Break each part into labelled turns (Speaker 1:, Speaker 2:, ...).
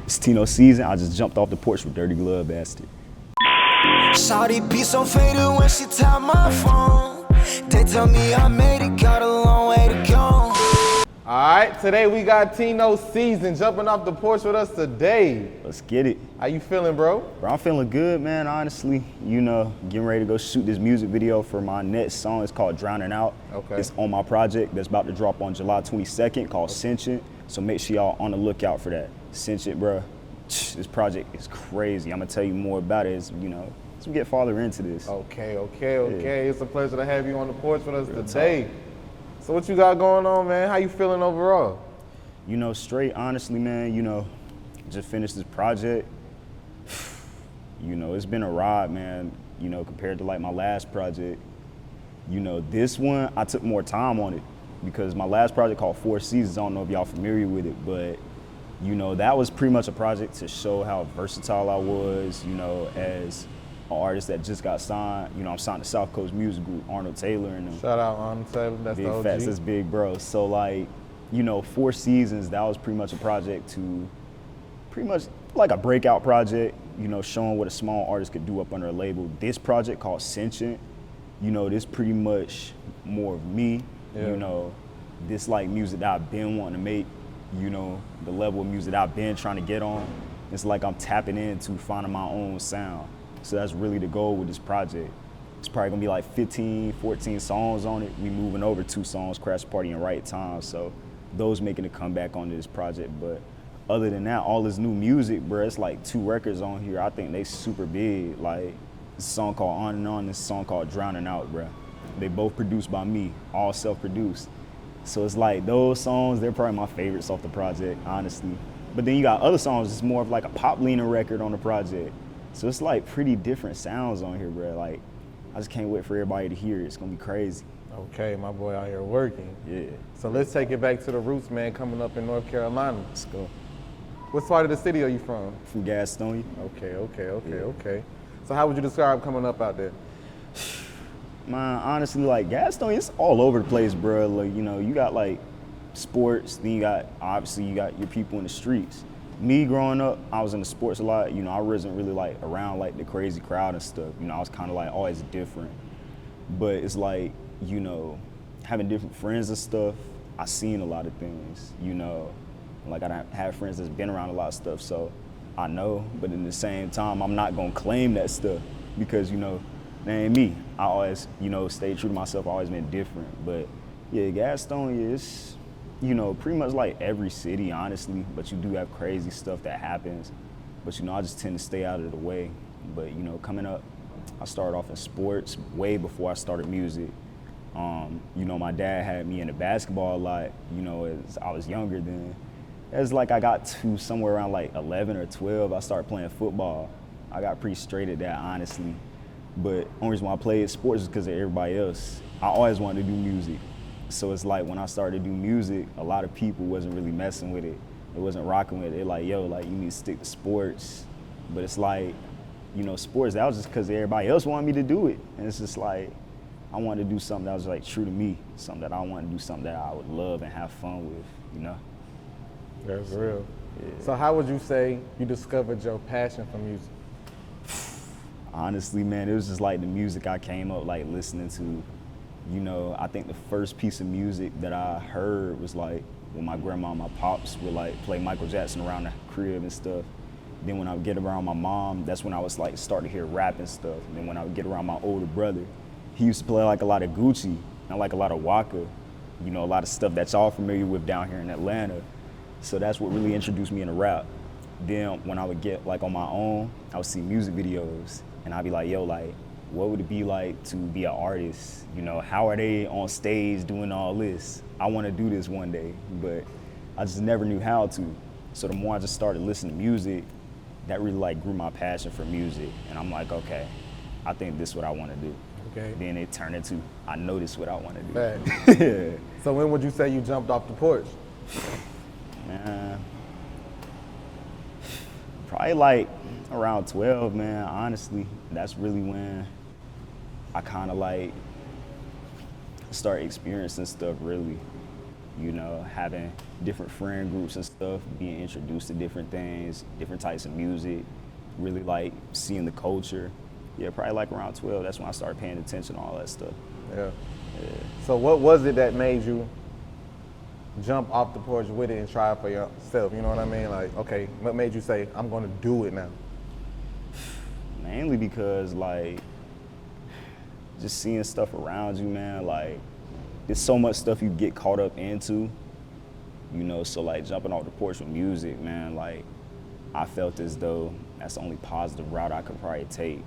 Speaker 1: It's Tino Szn. I just jumped off the porch with Dirty Glove Bastard.
Speaker 2: Shawty be so faded when she tap my phone. They tell me I made it, got a long way to go.
Speaker 3: Alright, today we got Tino Szn jumping off the porch with us today.
Speaker 1: Let's get it.
Speaker 3: How you feeling, bro?
Speaker 1: Bro, I'm feeling good, man, honestly. You know, getting ready to go shoot this music video for my next song. It's called Drowning Out.
Speaker 3: Okay.
Speaker 1: It's on my project that's about to drop on July 22nd called Sentient. So make sure y'all on the lookout for that. Sentient, bro. This project is crazy. I'm gonna tell you more about it as, you know, as we get farther into this.
Speaker 3: Okay. Yeah. It's a pleasure to have you on the porch with us
Speaker 1: Real
Speaker 3: today.
Speaker 1: talk.
Speaker 3: So what you got going on, man? How you feeling overall?
Speaker 1: You know, straight, honestly, man, you know, just finished this project. You know, it's been a ride, man, you know, compared to like my last project. You know, this one, I took more time on it because my last project called Porch, I don't know if y'all familiar with it, but you know, that was pretty much a project to show how versatile I was, you know, as an artist that just got signed. You know, I'm signed to South Coast Music Group, Arnold Taylor and them.
Speaker 3: Shout out Arnold Taylor, that's
Speaker 1: Big
Speaker 3: the OG.
Speaker 1: Facts, that's big, bro. So like, you know, 4 seasons, that was pretty much a project to, pretty much like a breakout project, you know, showing what a small artist could do up under a label. This project called Sentient, you know, this pretty much more of me, you know, this like music that I've been wanting to make, you know, the level of music that I've been trying to get on. It's like I'm tapping into finding my own sound. So that's really the goal with this project. It's probably gonna be like 15, 14 songs on it. We moving over 2 songs, Crash Party and Right Time. So those making a comeback onto this project. But other than that, all this new music, bro, it's like 2 records on here. I think they super big. Like this song called On and On, this song called Drowning Out, bro. They both produced by me, all self-produced. So it's like those songs, they're probably my favorites off the project, honestly. But then you got other songs, it's more of like a pop leaning record on the project. So it's like pretty different sounds on here, bro. Like, I just can't wait for everybody to hear it. It's gonna be crazy.
Speaker 3: Okay, my boy out here working.
Speaker 1: Yeah.
Speaker 3: So let's take it back to the roots, man, coming up in North Carolina.
Speaker 1: Let's go.
Speaker 3: What part of the city are you from?
Speaker 1: From Gastonia.
Speaker 3: Okay. So how would you describe coming up out there?
Speaker 1: Man, honestly, like Gastonia, it's all over the place, bro. Like, you know, you got like sports, then you got, obviously you got your people in the streets. Me growing up, I was in the sports a lot. You know, I wasn't really like around like the crazy crowd and stuff. You know, I was kind of like always different. But it's like, you know, having different friends and stuff, I seen a lot of things, you know. Like I have friends that's been around a lot of stuff, so I know. But in the same time, I'm not gonna claim that stuff because, you know, that ain't me. I always, you know, stay true to myself. I've always been different. But yeah, Gastonia is, you know, pretty much like every city, honestly, but you do have crazy stuff that happens. But, you know, I just tend to stay out of the way. But, you know, coming up, I started off in sports way before I started music. You know, my dad had me into basketball a lot, you know, as I was younger then. As like I got to somewhere around like 11 or 12, I started playing football. I got pretty straight at that, honestly. But the only reason why I played sports is because of everybody else. I always wanted to do music. So it's like when I started to do music, a lot of people wasn't really messing with it. They wasn't rocking with it. They're like, yo, like you need to stick to sports. But it's like, you know, sports, that was just because everybody else wanted me to do it. And it's just like, I wanted to do something that was like true to me, something that I wanted to do, something that I would love and have fun with, you know?
Speaker 3: That's real.
Speaker 1: Yeah.
Speaker 3: So how would you say you discovered your passion for music?
Speaker 1: Honestly, man, it was just like the music I came up like listening to. You know, I think the first piece of music that I heard was like when my grandma and my pops would like play Michael Jackson around the crib and stuff. Then when I would get around my mom, that's when I was like starting to hear rap and stuff. And then when I would get around my older brother, he used to play like a lot of Gucci and like a lot of Waka, you know, a lot of stuff that y'all familiar with down here in Atlanta. So that's what really introduced me into rap. Then when I would get like on my own, I would see music videos and I'd be like, yo, like, what would it be like to be an artist? You know, how are they on stage doing all this? I want to do this one day, but I just never knew how to. So the more I just started listening to music, that really like grew my passion for music. And I'm like, okay, I think this is what I want to do.
Speaker 3: Okay.
Speaker 1: Then it turned into, I know this is what I want to do.
Speaker 3: Fact.
Speaker 1: Yeah.
Speaker 3: So when would you say you jumped off the porch?
Speaker 1: Man, probably like around 12, man, honestly. That's really when I kind of like start experiencing stuff really. you know, having different friend groups and stuff, being introduced to different things, different types of music, really like seeing the culture. Yeah, probably like around 12, that's when I started paying attention to all that stuff.
Speaker 3: Yeah. So what was it that made you jump off the porch with it and try it for yourself? You know what I mean? Like, okay, what made you say, I'm gonna do it now?
Speaker 1: Mainly because like, just seeing stuff around you, man, like, there's so much stuff you get caught up into, you know, so like jumping off the porch with music, man, like, I felt as though that's the only positive route I could probably take.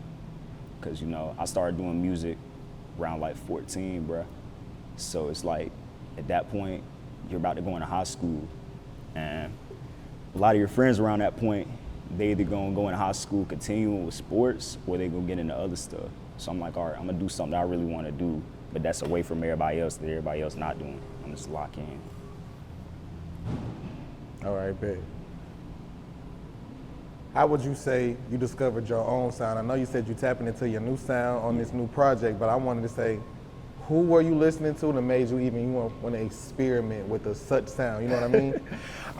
Speaker 1: Cause, you know, I started doing music around like 14, bruh. So it's like, at that point, you're about to go into high school. And a lot of your friends around that point, they either gonna go into high school continuing with sports or they gonna get into other stuff. So I'm like, all right, I'm gonna do something I really wanna do, but that's away from everybody else that everybody else not doing. I'm just lock in.
Speaker 3: All right, bet. How would you say you discovered your own sound? I know you said you tapping into your new sound on this new project, but I wanted to say, who were you listening to that made you even want to experiment with a such sound? You know what I mean?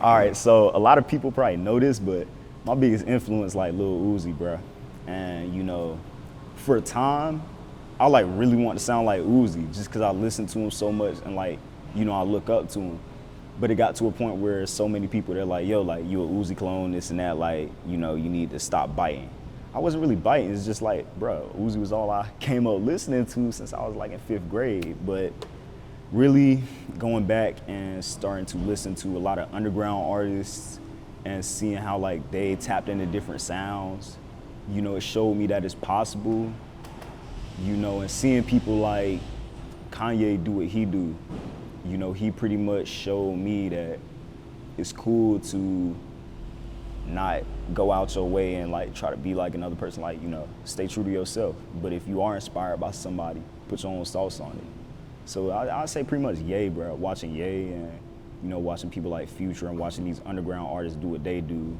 Speaker 1: All right, so a lot of people probably know this, but my biggest influence like Lil Uzi, bro. And you know, for a time, I like really want to sound like Uzi just because I listen to him so much and like, you know, I look up to him. But it got to a point where so many people, they're like, yo, like, you a Uzi clone, this and that, like, you know, you need to stop biting. I wasn't really biting, it's just like, bro, Uzi was all I came up listening to since I was like in 5th grade. But really going back and starting to listen to a lot of underground artists and seeing how like they tapped into different sounds, you know, it showed me that it's possible, you know, and seeing people like Kanye do what he do, you know, he pretty much showed me that it's cool to not go out your way and like try to be like another person, like, you know, stay true to yourself. But if you are inspired by somebody, put your own sauce on it. So I'd say pretty much Ye, bro. Watching Ye and, you know, watching people like Future and watching these underground artists do what they do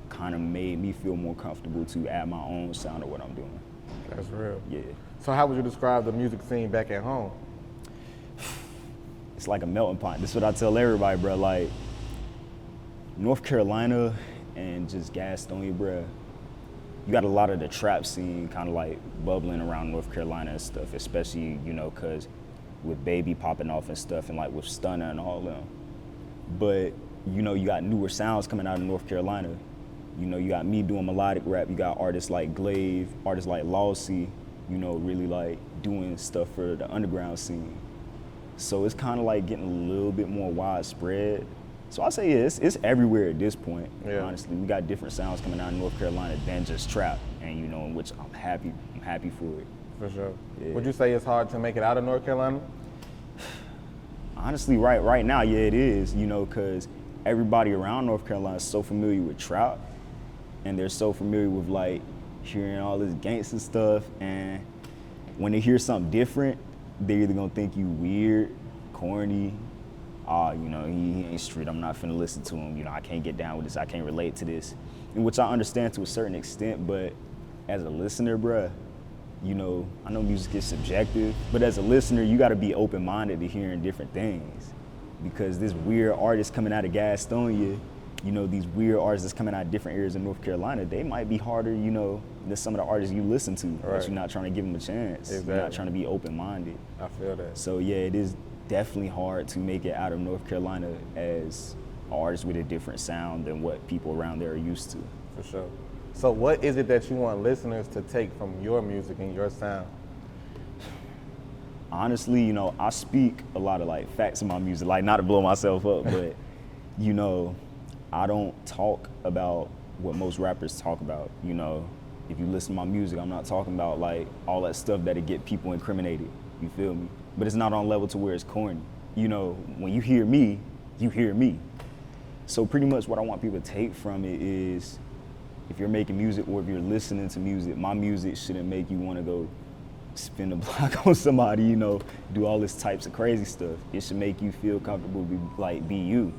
Speaker 1: kind of made me feel more comfortable to add my own sound to what I'm doing.
Speaker 3: That's real.
Speaker 1: Yeah.
Speaker 3: So how would you describe the music scene back at home?
Speaker 1: It's like a melting pot. This is what I tell everybody, bro. Like, North Carolina and just Gastonia, bro, you got a lot of the trap scene kind of like bubbling around North Carolina and stuff, especially, you know, cause with Baby popping off and stuff and like with Stunner and all them. But, you know, you got newer sounds coming out of North Carolina. You know, you got me doing melodic rap, you got artists like Glaive, artists like Lossy, you know, really like doing stuff for the underground scene. So it's kind of like getting a little bit more widespread. So I say, yeah, it's everywhere at this point.
Speaker 3: Yeah.
Speaker 1: Honestly, we got different sounds coming out of North Carolina than just trap, and you know, in which I'm happy for it.
Speaker 3: For sure.
Speaker 1: Yeah.
Speaker 3: Would you say it's hard to make it out of North Carolina?
Speaker 1: Honestly, right now, yeah, it is. You know, because everybody around North Carolina is so familiar with trap, and they're so familiar with like hearing all this gangster stuff, and when they hear something different, they're either gonna think you weird, corny, you know, he ain't street, I'm not finna listen to him, you know, I can't get down with this, I can't relate to this. And which I understand to a certain extent, but as a listener, bruh, you know, I know music is subjective, but as a listener, you gotta be open-minded to hearing different things. Because this weird artist coming out of Gastonia, you know, these weird artists that's coming out of different areas of North Carolina, they might be harder, you know, than some of the artists you listen to.
Speaker 3: Right.
Speaker 1: But you're not trying to give them a chance.
Speaker 3: Exactly.
Speaker 1: You're not trying to be open-minded.
Speaker 3: I feel that.
Speaker 1: So yeah, it is definitely hard to make it out of North Carolina as an artist with a different sound than what people around there are used to.
Speaker 3: For sure. So what is it that you want listeners to take from your music and your sound?
Speaker 1: Honestly, you know, I speak a lot of like facts in my music, like not to blow myself up, but you know, I don't talk about what most rappers talk about. You know, if you listen to my music, I'm not talking about like all that stuff that'll get people incriminated. You feel me? But it's not on level to where it's corny. You know, when you hear me, you hear me. So pretty much what I want people to take from it is, if you're making music or if you're listening to music, my music shouldn't make you want to go spin the block on somebody, you know, do all this types of crazy stuff. It should make you feel comfortable, be you.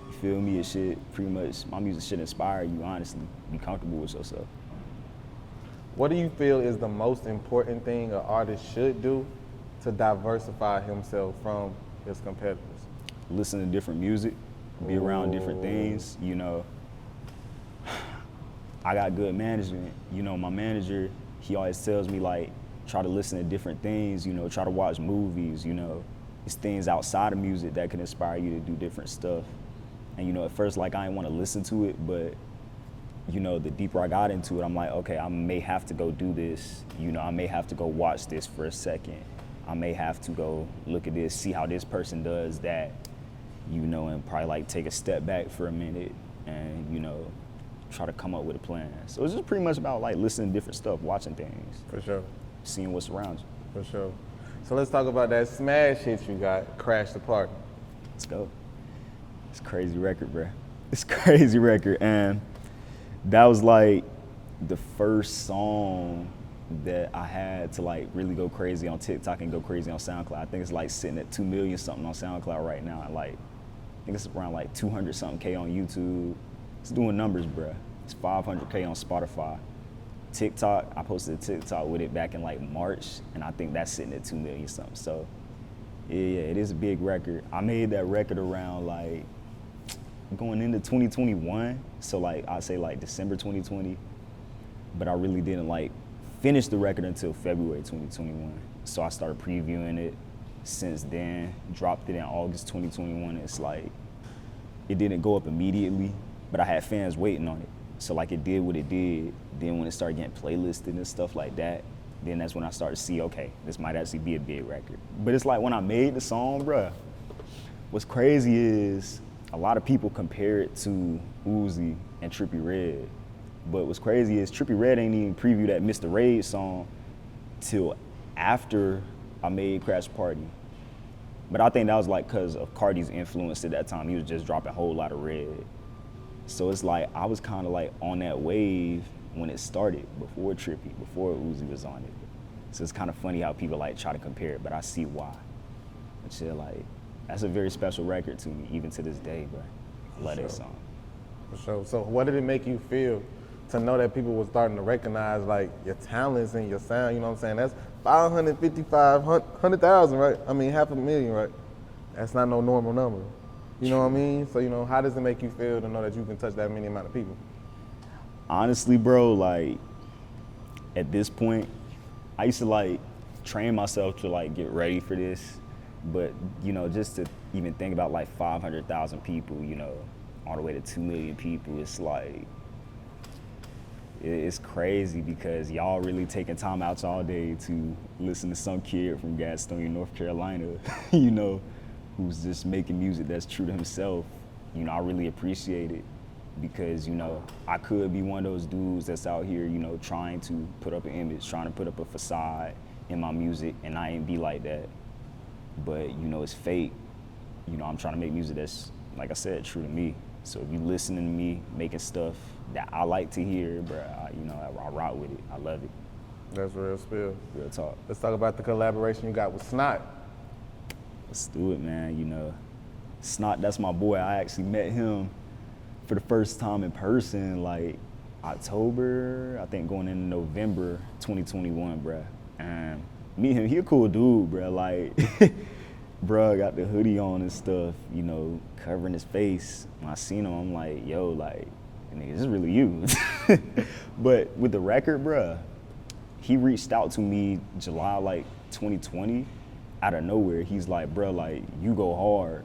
Speaker 1: You feel me? It should pretty much, my music should inspire you, honestly. Be comfortable with yourself.
Speaker 3: What do you feel is the most important thing an artist should do to diversify himself from his competitors?
Speaker 1: listen to different music, be around different things, you know. I got good management. You know, my manager, he always tells me like, try to listen to different things, you know, try to watch movies, you know. It's things outside of music that can inspire you to do different stuff. And you know, at first, like I didn't want to listen to it, but you know, the deeper I got into it, I'm like, okay, I may have to go do this. You know, I may have to go watch this for a second. I may have to go look at this, see how this person does that, you know, and probably like take a step back for a minute and, you know, try to come up with a plan. So it's just pretty much about like listening to different stuff, watching things.
Speaker 3: For sure.
Speaker 1: Seeing what's around you.
Speaker 3: For sure. So let's talk about that smash hit you got, Crash the Party.
Speaker 1: Let's go. It's a crazy record, bro. It's a crazy record. And that was like the first song that I had to like really go crazy on TikTok and go crazy on SoundCloud. I think it's like sitting at 2 million something on SoundCloud right now. Like, I think it's around like 200 something K on YouTube. It's doing numbers, bro. It's 500K on Spotify. TikTok, I posted a TikTok with it back in like March, and I think that's sitting at 2 million something. So yeah, it is a big record. I made that record around like going into 2021. So like I'd say like December 2020, but I really didn't like finish the record until February 2021. So I started previewing it since then, dropped it in August 2021. It's like, it didn't go up immediately, but I had fans waiting on it. So like it did what it did. Then when it started getting playlisted and stuff like that, then that's when I started to see, okay, this might actually be a big record. But it's like when I made the song, bruh, what's crazy is a lot of people compare it to Uzi and Trippie Redd. But what's crazy is Trippie Redd ain't even preview that Mr. Raid song till after I made Crash Party. But I think that was like because of Cardi's influence at that time. He was just dropping a whole lot of Red. So it's like I was kind of like on that wave when it started, before Trippie, before Uzi was on it. So it's kind of funny how people like try to compare it, but I see why. But shit, like, that's a very special record to me, even to this day, bro. Love that song.
Speaker 3: For sure. So what did it make you feel to know that people were starting to recognize like your talents and your sound? You know what I'm saying? That's 100,000, right? I mean, 500,000, right? That's not no normal number. You know what I mean? So, you know, how does it make you feel to know that you can touch that many amount of people?
Speaker 1: Honestly, bro, like, at this point, I used to like train myself to like get ready for this, but you know, just to even think about like 500,000 people, you know, all the way to 2 million people, it's like, it's crazy because y'all really taking time out all day to listen to some kid from Gastonia, North Carolina, you know, who's just making music that's true to himself. You know, I really appreciate it because, you know, I could be one of those dudes that's out here, you know, trying to put up an image, trying to put up a facade in my music, and I ain't be like that. But, you know, it's fake. You know, I'm trying to make music that's, like I said, true to me. So if you listening to me making stuff that I like to hear, bro, you know, I rock with it. I love it.
Speaker 3: That's real spill.
Speaker 1: Real talk.
Speaker 3: Let's talk about the collaboration you got with Snot.
Speaker 1: Let's do it, man. You know, Snot, that's my boy. I actually met him for the first time in person, like October, I think going into November 2021, bro. And me and him, he a cool dude, bro. Like, bro, got the hoodie on and stuff, you know, covering his face. When I seen him, I'm like, yo, like, nigga, this is really you. But with the record, bro, he reached out to me July, like, 2020, out of nowhere. He's like, bro, like, you go hard.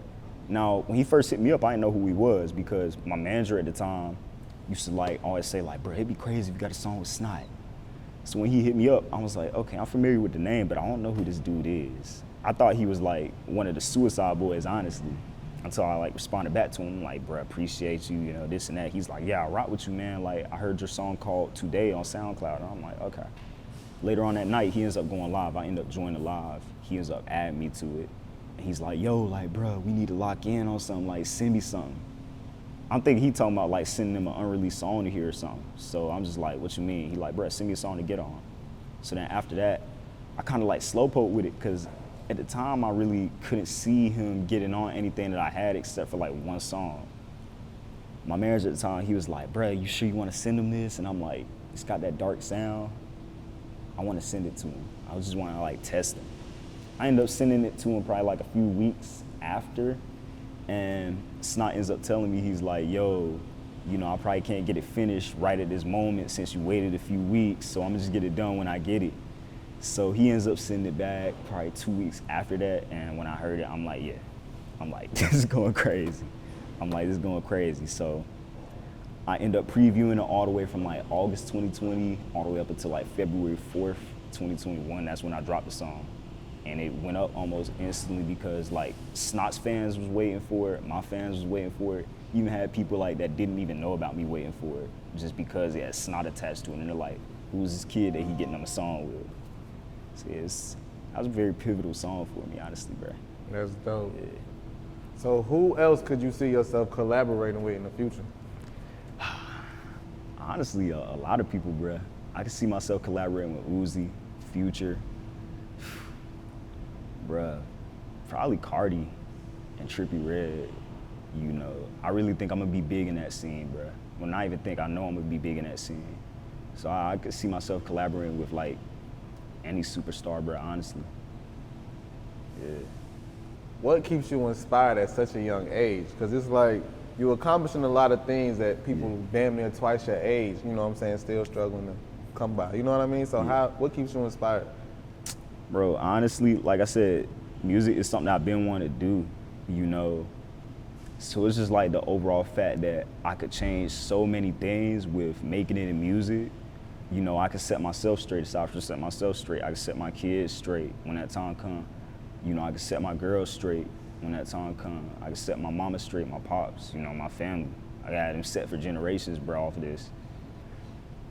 Speaker 1: Now, when he first hit me up, I didn't know who he was because my manager at the time used to like always say like, bro, it'd be crazy if you got a song with Snot. So when he hit me up, I was like, okay, I'm familiar with the name, but I don't know who this dude is. I thought he was like one of the Suicide Boys, honestly, until I like responded back to him like, bro, appreciate you, you know, this and that. He's like, yeah, I rock with you, man. Like, I heard your song called Today on SoundCloud. And I'm like, okay. Later on that night, he ends up going live. I end up joining the live. He ends up adding me to it. And he's like, yo, like, bro, we need to lock in on something, like, send me something. I'm thinking he talking about, like, sending him an unreleased song to hear or something. So I'm just like, what you mean? He like, bro, send me a song to get on. So then after that, I kind of, like, slowpoke with it, because at the time, I really couldn't see him getting on anything that I had except for, like, one song. My manager at the time, he was like, bro, you sure you want to send him this? And I'm like, it's got that dark sound. I want to send it to him. I just want to, like, test him. I ended up sending it to him probably like a few weeks after, And Snot ends up telling me, he's like, yo, you know, I probably can't get it finished right at this moment since you waited a few weeks, so I'm gonna just get it done when I get it. So he ends up sending it back probably 2 weeks after that, and when I heard it, I'm like, yeah. I'm like, this is going crazy. I'm like, this is going crazy. So I end up previewing it all the way from like August 2020 all the way up until like February 4th, 2021. That's when I dropped the song. And it went up almost instantly because like Snot's fans was waiting for it, my fans was waiting for it. Even had people like that didn't even know about me waiting for it just because it had Snot attached to it. And they're like, who's this kid that he getting on the song with? So that was a very pivotal song for me, honestly, bro.
Speaker 3: That's dope.
Speaker 1: Yeah.
Speaker 3: So who else could you see yourself collaborating with in the future?
Speaker 1: Honestly, a lot of people, bro. I could see myself collaborating with Uzi, Future, bruh, probably Cardi and Trippie Redd. You know, I really think I'm gonna be big in that scene, bruh. Well, not even think, I know I'm gonna be big in that scene. So I could see myself collaborating with like any superstar, bruh, honestly. Yeah.
Speaker 3: What keeps you inspired at such a young age? Because it's like you're accomplishing a lot of things that people damn near twice your age, you know what I'm saying, still struggling to come by. You know what I mean? So what keeps you inspired?
Speaker 1: Bro, honestly, like I said, music is something I've been wanting to do, you know. So it's just like the overall fact that I could change so many things with making it in music. You know, I could set myself straight. So I could set myself straight. I could set my kids straight when that time comes. You know, I could set my girls straight when that time comes. I could set my mama straight, my pops, you know, my family. I got them set for generations, bro, off of this.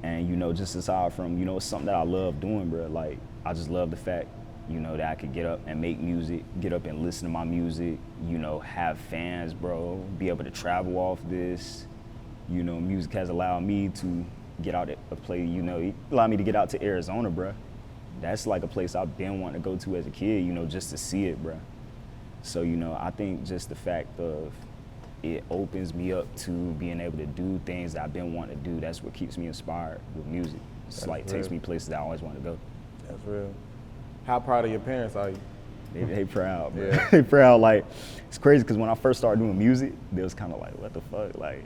Speaker 1: And, you know, just aside from, you know, it's something that I love doing, bro. Like, I just love the fact, you know, that I could get up and make music, get up and listen to my music, you know, have fans, bro, be able to travel off this. You know, music has allowed me to get out a place, you know, it allowed me to get out to Arizona, bro. That's like a place I've been wanting to go to as a kid, you know, just to see it, bro. So, you know, I think just the fact of it opens me up to being able to do things that I've been wanting to do. That's what keeps me inspired with music. It's like takes me places that I always want to go.
Speaker 3: That's real. How proud of your parents are you?
Speaker 1: They proud, bro.
Speaker 3: Yeah.
Speaker 1: They proud. Like, it's crazy because when I first started doing music, they was kind of like, what the fuck? Like,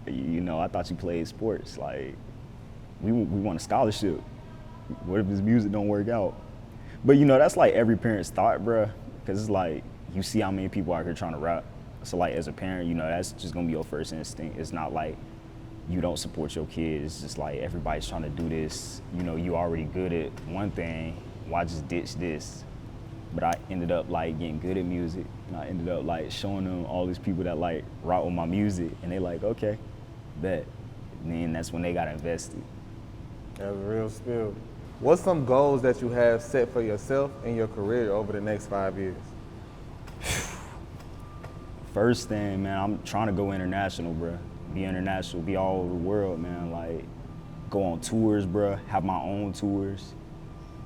Speaker 1: you know, I thought you played sports. Like, we want a scholarship. What if this music don't work out? But, you know, that's like every parent's thought, bro. Because it's like, you see how many people out here trying to rap. So, like, as a parent, you know, that's just going to be your first instinct. It's not like you don't support your kids. It's just like everybody's trying to do this. You know, you already good at one thing. Why just ditch this? But I ended up like getting good at music, and I ended up like showing them all these people that like rock with my music, and they like, okay, bet. And then that's when they got invested.
Speaker 3: That's a real spill. What's some goals that you have set for yourself and your career over the next 5 years?
Speaker 1: First thing, man, I'm trying to go international, bro. Be international, be all over the world, man. Like, go on tours, bro. Have my own tours.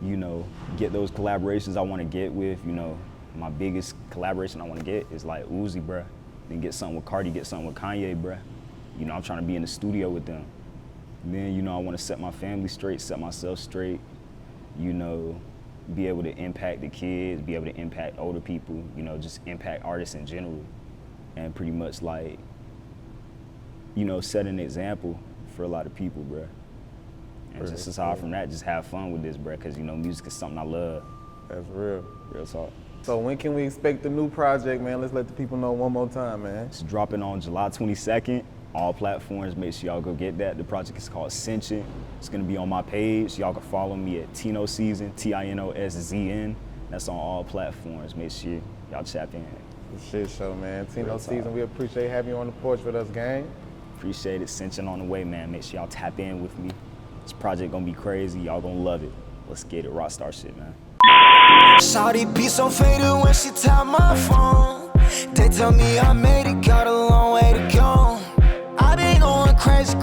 Speaker 1: You know, get those collaborations I want to get with. You know, my biggest collaboration I want to get is like Uzi, bro. Then get something with Cardi, get something with Kanye, bro. You know, I'm trying to be in the studio with them. And then, you know, I want to set my family straight, set myself straight. You know, be able to impact the kids, be able to impact older people. You know, just impact artists in general, and pretty much like, you know, set an example for a lot of people, bro. And just aside from that, just have fun with this, bro, because, you know, music is something I love.
Speaker 3: That's real.
Speaker 1: Real talk.
Speaker 3: So when can we expect the new project, man? Let's let the people know one more time, man.
Speaker 1: It's dropping on July 22nd, all platforms. Make sure y'all go get that. The project is called Ascension. It's going to be on my page. Y'all can follow me at Tino Szn, Tinoszn. That's on all platforms. Make sure y'all tap in.
Speaker 3: Shit show, man. Tino
Speaker 1: Real talk.
Speaker 3: Szn, we appreciate having you on the porch with us, gang.
Speaker 1: Appreciate it. Ascension on the way, man. Make sure y'all tap in with me. This project gonna be crazy. Y'all gonna love it. Let's get it. Rockstar shit, man.
Speaker 2: Shawty be so faded when she tap my phone. They tell me I made it, got a